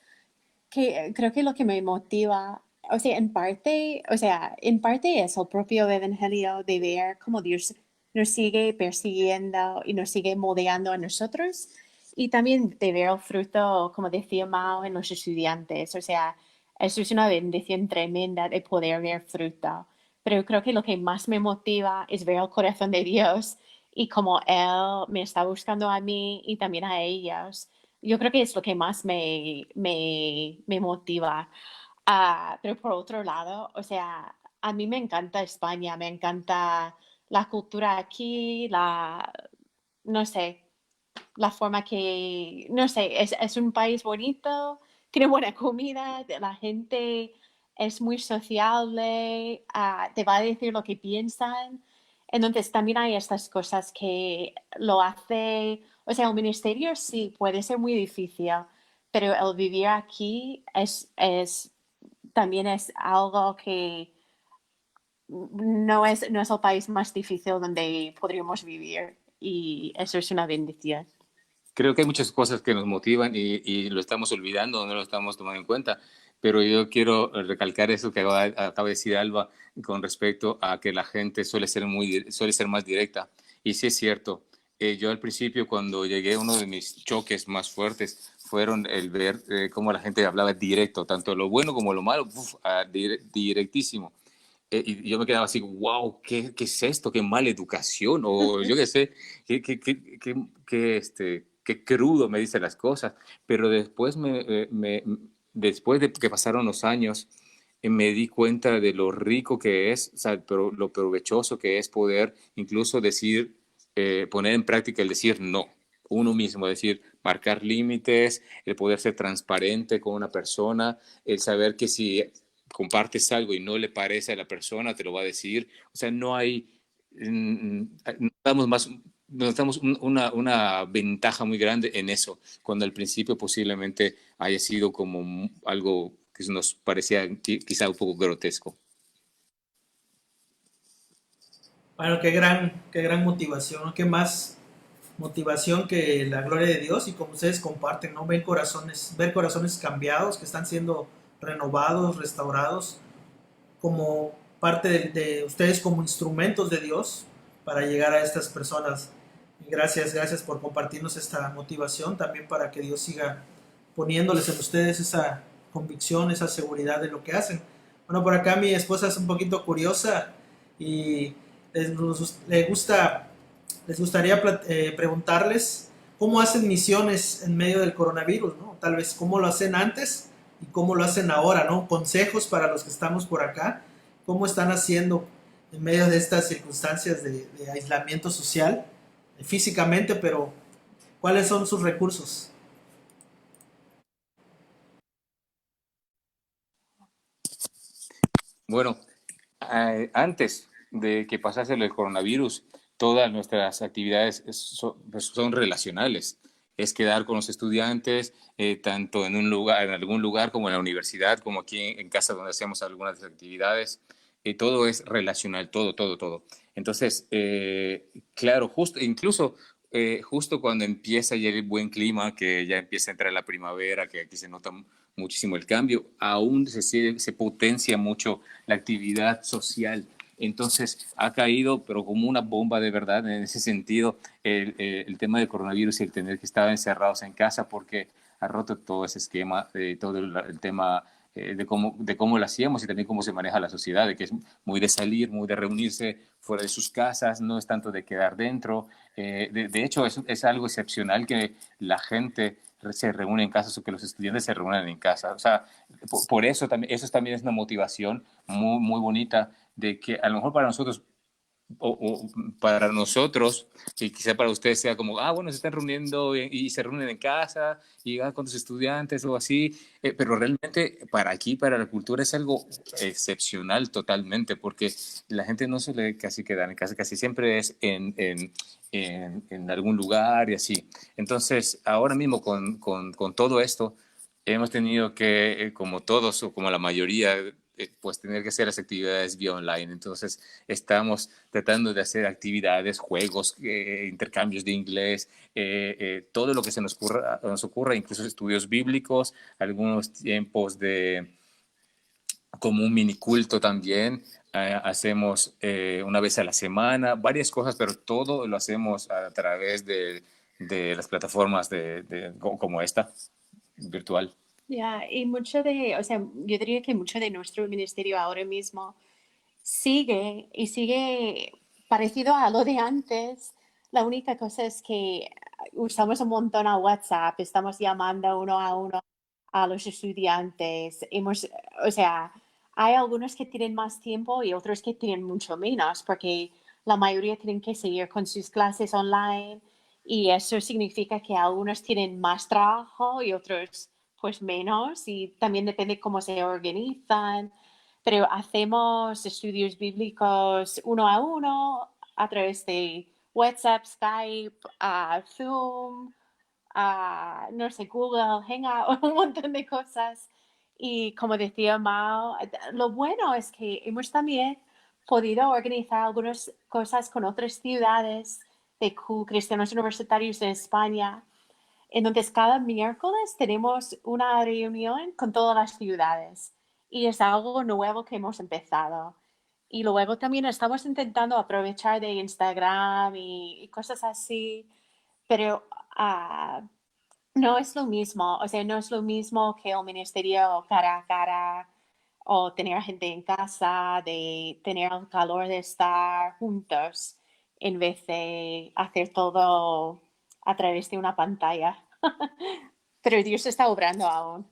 que creo que lo que me motiva, o sea, en parte es el propio evangelio de ver cómo Dios nos sigue persiguiendo y nos sigue moldeando a nosotros. Y también de ver el fruto, como decía Mao, en los estudiantes. O sea, eso es una bendición tremenda de poder ver fruto. Pero creo que lo que más me motiva es ver el corazón de Dios y cómo Él me está buscando a mí y también a ellos. Yo creo que es lo que más me motiva. Pero por otro lado, o sea, a mí me encanta España, me encanta la cultura aquí, no sé, la forma que, no sé, es un país bonito, tiene buena comida, la gente es muy sociable, te va a decir lo que piensan. Entonces también hay estas cosas que lo hace, o sea, el ministerio sí puede ser muy difícil, pero el vivir aquí también es algo que no es el país más difícil donde podríamos vivir y eso es una bendición. Creo que hay muchas cosas que nos motivan y lo estamos olvidando, no lo estamos tomando en cuenta, pero yo quiero recalcar eso que acaba de decir Alba con respecto a que la gente suele ser más directa. Y sí es cierto, yo al principio cuando llegué, uno de mis choques más fuertes fueron el ver cómo la gente hablaba directo, tanto lo bueno como lo malo, directísimo. Y yo me quedaba así, wow, ¿qué es esto? ¿Qué mala educación? O yo qué sé, qué crudo me dice las cosas. Pero después, después de que pasaron los años, me di cuenta de lo rico que es, o sea, pero lo provechoso que es poder incluso decir, poner en práctica el decir no. Uno mismo, decir, marcar límites, el poder ser transparente con una persona, el saber que si compartes algo y no le parece a la persona, te lo va a decir. O sea, no hay, nos damos más, nos damos una ventaja muy grande en eso, cuando al principio posiblemente haya sido como algo que nos parecía quizá un poco grotesco. Bueno, qué gran motivación, ¿no? Qué más motivación que la gloria de Dios y como ustedes comparten, ¿no? Ver corazones cambiados que están siendo renovados, restaurados, como parte de ustedes como instrumentos de Dios para llegar a estas personas Gracias por compartirnos esta motivación, también para que Dios siga poniéndoles en ustedes esa convicción, esa seguridad de lo que hacen. Bueno, por acá mi esposa es un poquito curiosa y les gusta, les gustaría preguntarles cómo hacen misiones en medio del coronavirus, ¿no? Tal vez cómo lo hacen antes y cómo lo hacen ahora, ¿no? Consejos para los que estamos por acá, cómo están haciendo en medio de estas circunstancias de aislamiento social, físicamente, pero ¿cuáles son sus recursos? Bueno, antes de que pasase el coronavirus, todas nuestras actividades pues, son relacionales. Es quedar con los estudiantes, tanto en un lugar, en algún lugar como en la universidad, como aquí en casa donde hacemos algunas actividades. Todo es relacional, todo. Entonces, claro, justo cuando empieza ya el buen clima, que ya empieza a entrar la primavera, que aquí se nota muchísimo el cambio, aún se potencia mucho la actividad social. Entonces ha caído, pero como una bomba de verdad en ese sentido, el tema del coronavirus y el tener que estar encerrados en casa porque ha roto todo ese esquema, todo el tema de cómo lo hacíamos y también cómo se maneja la sociedad, de que es muy de salir, muy de reunirse fuera de sus casas, no es tanto de quedar dentro. De hecho, es algo excepcional que la gente se reúne en casa o que los estudiantes se reúnan en casa. O sea, por eso también, eso también es una motivación muy bonita de que a lo mejor para nosotros o para nosotros, y quizá para ustedes sea como, bueno, se están reuniendo y se reúnen en casa y con tus estudiantes o así, pero realmente para aquí, para la cultura es algo excepcional totalmente, porque la gente no suele casi quedar en casa, casi siempre es en algún lugar y así. Entonces, ahora mismo con todo esto, hemos tenido que, como todos o como la mayoría, pues tener que hacer las actividades vía online. Entonces, estamos tratando de hacer actividades, juegos, intercambios de inglés, todo lo que se nos ocurra, incluso estudios bíblicos, algunos tiempos de como un mini culto también. Hacemos una vez a la semana, varias cosas, pero todo lo hacemos a través de las plataformas como esta, virtual. Ya, y mucho de, o sea, yo diría que mucho de nuestro ministerio ahora mismo sigue parecido a lo de antes. La única cosa es que usamos un montón a WhatsApp, estamos llamando uno a uno a los estudiantes. O sea, hay algunos que tienen más tiempo y otros que tienen mucho menos, porque la mayoría tienen que seguir con sus clases online y eso significa que algunos tienen más trabajo y otros pues menos y también depende cómo se organizan, pero hacemos estudios bíblicos uno a uno a través de WhatsApp, Skype, Zoom, no sé, Google, Hangout, un montón de cosas. Y como decía Mao, lo bueno es que hemos también podido organizar algunas cosas con otras ciudades de cristianos universitarios en España. Entonces, cada miércoles tenemos una reunión con todas las ciudades y es algo nuevo que hemos empezado. Y luego también estamos intentando aprovechar de Instagram y cosas así, pero no es lo mismo, o sea, no es lo mismo que el ministerio cara a cara o tener gente en casa, de tener el calor de estar juntos en vez de hacer todo a través de una pantalla. Pero Dios está obrando aún.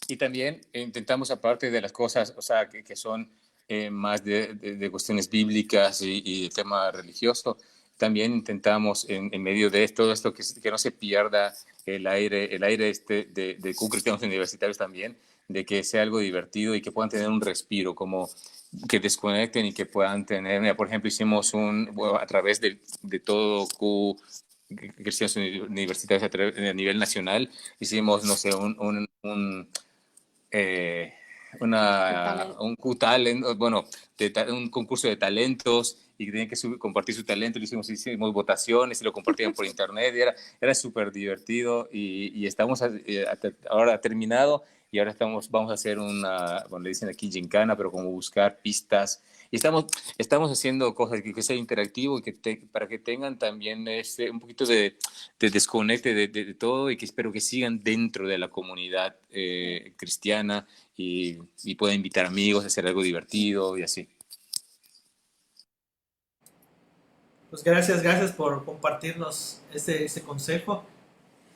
Y también intentamos, aparte de las cosas, o sea, que son más de cuestiones bíblicas y de tema religioso, también intentamos en medio de todo esto que no se pierda el aire de cristianos universitarios también, de que sea algo divertido y que puedan tener un respiro, como que desconecten y que puedan tener, mira, por ejemplo, hicimos a través de todo cristianos universitarios a nivel nacional, hicimos, no sé, eh, un talent, bueno, un concurso de talentos y que tenían que compartir su talento. Hicimos votaciones y lo compartían por internet y era súper divertido y estamos ahora terminado y ahora vamos a hacer una, bueno, le dicen aquí gincana, pero como buscar pistas. Y estamos haciendo cosas que sea interactivo y para que tengan también un poquito de desconecte de todo y que espero que sigan dentro de la comunidad cristiana y puedan invitar amigos, hacer algo divertido y así. Pues gracias por compartirnos este consejo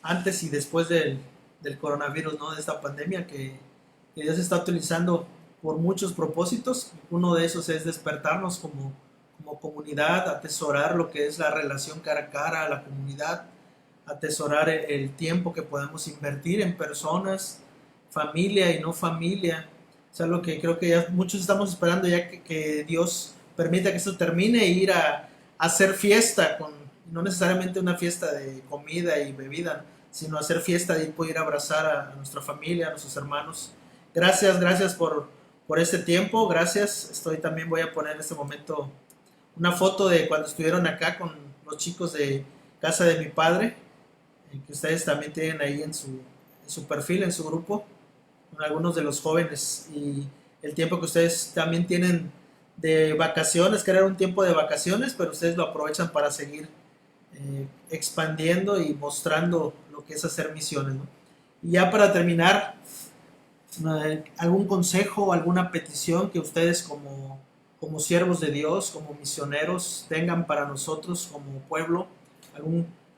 antes y después del coronavirus, ¿no? De esta pandemia que Dios está utilizando por muchos propósitos. Uno de esos es despertarnos como comunidad, atesorar lo que es la relación cara a cara, la comunidad, atesorar el tiempo que podemos invertir en personas, familia y no familia. Es algo que creo que ya muchos estamos esperando ya que Dios permita que esto termine e ir a hacer fiesta, no necesariamente una fiesta de comida y bebida, sino hacer fiesta y poder abrazar a nuestra familia, a nuestros hermanos. Gracias por este tiempo, gracias. También voy a poner en este momento una foto de cuando estuvieron acá con los chicos de casa de mi padre, que ustedes también tienen ahí en su perfil, en su grupo, con algunos de los jóvenes y el tiempo que ustedes también tienen de vacaciones, que era un tiempo de vacaciones, pero ustedes lo aprovechan para seguir expandiendo y mostrando lo que es hacer misiones, ¿no? Y ya para terminar, algún consejo, alguna petición que ustedes como siervos de Dios, como misioneros, tengan para nosotros como pueblo,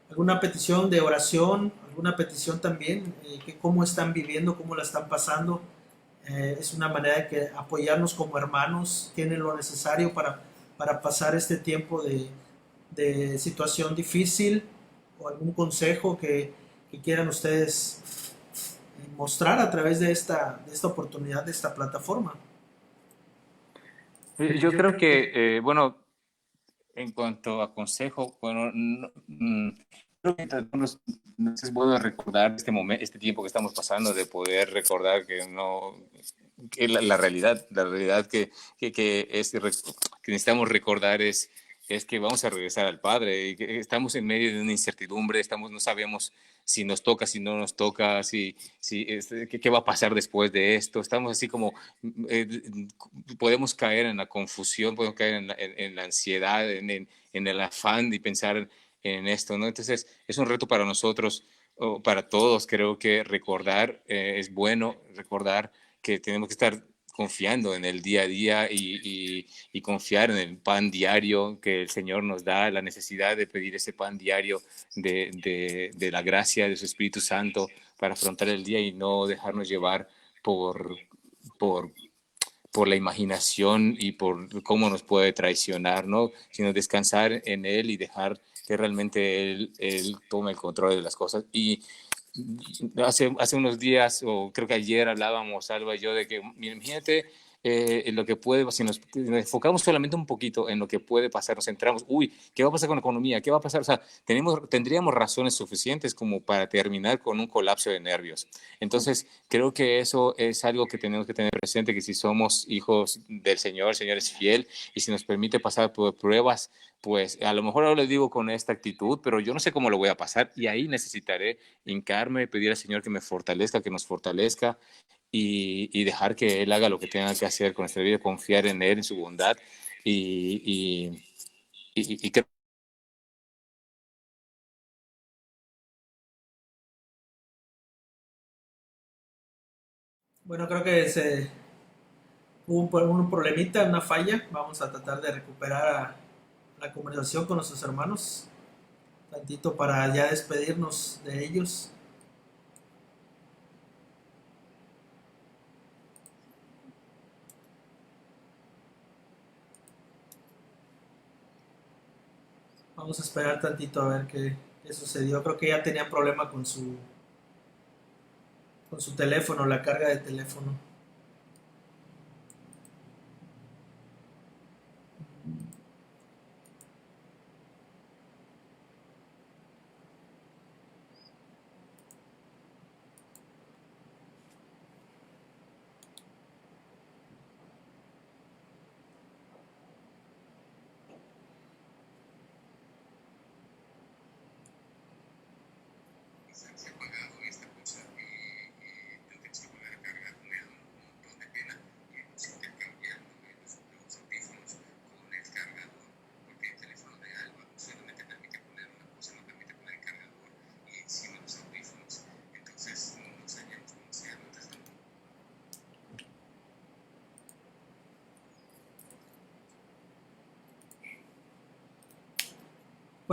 alguna petición de oración, alguna petición también, que cómo están viviendo, cómo la están pasando. Es una manera de que apoyarnos como hermanos, tienen lo necesario para pasar este tiempo de situación difícil, o algún consejo que quieran ustedes mostrar a través de esta oportunidad, de esta plataforma. Yo creo que, bueno, en cuanto a consejo, bueno, creo que es bueno recordar este momento, este tiempo que estamos pasando, de poder recordar que no, que la realidad que necesitamos recordar es que vamos a regresar al Padre y que estamos en medio de una incertidumbre, no sabemos si nos toca, si no nos toca, qué va a pasar después de esto. Estamos así como, eh, podemos caer en la confusión, podemos caer en la ansiedad, en el afán de pensar en esto, ¿no? Entonces, es un reto para nosotros, o para todos. Creo que recordar, es bueno recordar que tenemos que estar confiando en el día a día y confiar en el pan diario que el Señor nos da, la necesidad de pedir ese pan diario de la gracia de su Espíritu Santo para afrontar el día y no dejarnos llevar por, por, por la imaginación y por cómo nos puede traicionar, ¿no? Sino descansar en Él y dejar que realmente Él tome el control de las cosas. Y hace unos días, o creo que ayer hablábamos, Alba y yo, de que, imagínate, en lo que puede, si nos enfocamos solamente un poquito en lo que puede pasar, nos centramos, uy, ¿qué va a pasar con la economía? ¿Qué va a pasar? O sea, tendríamos razones suficientes como para terminar con un colapso de nervios. Entonces, creo que eso es algo que tenemos que tener presente, que si somos hijos del Señor, el Señor es fiel, y si nos permite pasar por pruebas, pues a lo mejor ahora lo digo con esta actitud, pero yo no sé cómo lo voy a pasar, y ahí necesitaré hincarme, pedir al Señor que me fortalezca, que nos fortalezca, y dejar que Él haga lo que tenga que hacer con nuestra vida, confiar en Él, en su bondad, y, y creo. Bueno, creo que hubo un problemita, una falla. Vamos a tratar de recuperar la conversación con nuestros hermanos, tantito para ya despedirnos de ellos. Vamos a esperar tantito a ver qué sucedió. Creo que ya tenía problema con su teléfono, la carga de teléfono.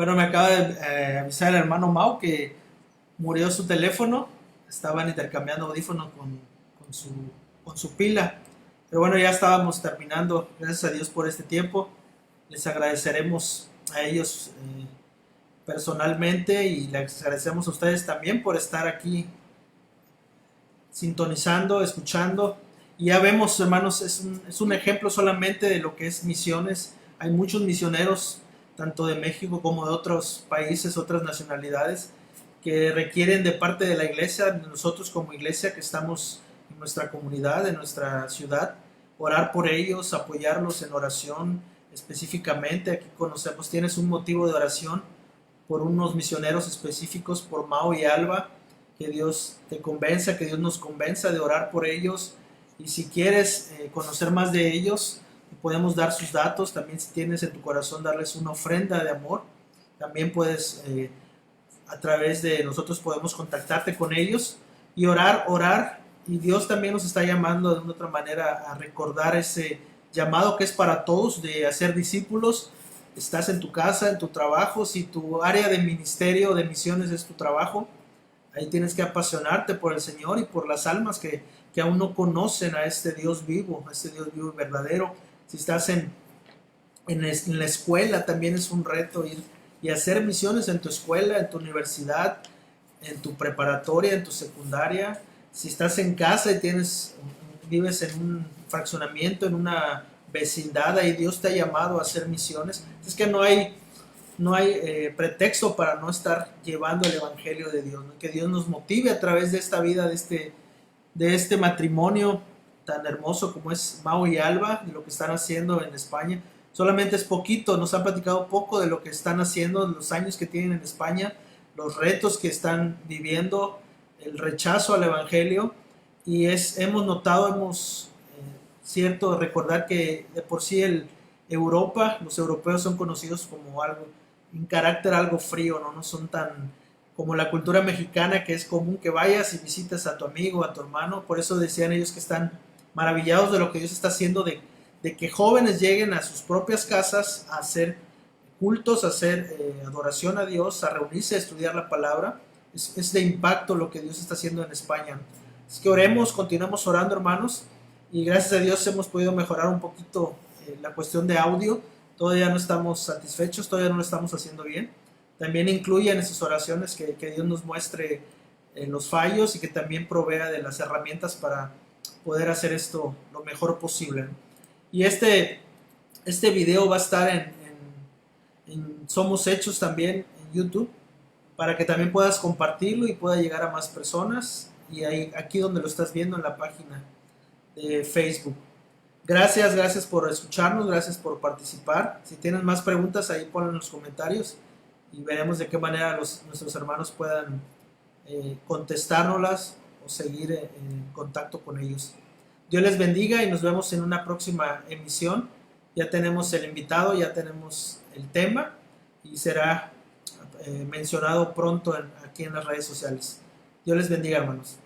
Bueno, me acaba de avisar el hermano Mau que murió su teléfono. Estaban intercambiando audífonos con su pila. Pero bueno, ya estábamos terminando. Gracias a Dios por este tiempo. Les agradeceremos a ellos personalmente y les agradecemos a ustedes también por estar aquí sintonizando, escuchando. Y ya vemos, hermanos, es un ejemplo solamente de lo que es misiones. Hay muchos misioneros, tanto de México como de otros países, otras nacionalidades, que requieren de parte de la iglesia, de nosotros como iglesia que estamos en nuestra comunidad, en nuestra ciudad, orar por ellos, apoyarlos en oración específicamente. Aquí conocemos, tienes un motivo de oración por unos misioneros específicos, por Mau y Alba, que Dios te convenza, que Dios nos convenza de orar por ellos. Y si quieres conocer más de ellos, podemos dar sus datos. También si tienes en tu corazón darles una ofrenda de amor, también puedes, a través de nosotros podemos contactarte con ellos y orar. Y Dios también nos está llamando de una otra manera a recordar ese llamado que es para todos de hacer discípulos. Estás en tu casa, en tu trabajo, si tu área de ministerio, de misiones es tu trabajo, ahí tienes que apasionarte por el Señor y por las almas que aún no conocen a este Dios vivo, a este Dios vivo y verdadero. Si estás en la escuela, también es un reto ir y hacer misiones en tu escuela, en tu universidad, en tu preparatoria, en tu secundaria. Si estás en casa y vives en un fraccionamiento, en una vecindad, ahí Dios te ha llamado a hacer misiones. Es que no hay pretexto para no estar llevando el evangelio de Dios, ¿no? Que Dios nos motive a través de esta vida, de este matrimonio tan hermoso como es Mau y Alba, de lo que están haciendo en España. Solamente es poquito, nos han platicado poco de lo que están haciendo, los años que tienen en España, los retos que están viviendo, el rechazo al evangelio. Y hemos notado, cierto, recordar que de por sí los europeos son conocidos como algo, en carácter algo frío, no son tan como la cultura mexicana, que es común que vayas y visites a tu amigo, a tu hermano. Por eso decían ellos que están maravillados de lo que Dios está haciendo, de que jóvenes lleguen a sus propias casas a hacer cultos, a hacer adoración a Dios, a reunirse, a estudiar la palabra. Es de impacto lo que Dios está haciendo en España. Así que oremos, continuemos orando, hermanos, y gracias a Dios hemos podido mejorar un poquito la cuestión de audio. Todavía no estamos satisfechos, todavía no lo estamos haciendo bien. También incluye en sus oraciones que Dios nos muestre los fallos y que también provea de las herramientas para poder hacer esto lo mejor posible. Y este video va a estar en Somos Hechos también en YouTube, para que también puedas compartirlo y pueda llegar a más personas. Y aquí donde lo estás viendo en la página de Facebook. Gracias por escucharnos, gracias por participar. Si tienes más preguntas, ahí ponlo en los comentarios y veremos de qué manera nuestros hermanos puedan contestárnoslas o seguir en contacto con ellos. Dios les bendiga y nos vemos en una próxima emisión. Ya tenemos el invitado, ya tenemos el tema y será mencionado pronto aquí en las redes sociales. Dios les bendiga, hermanos.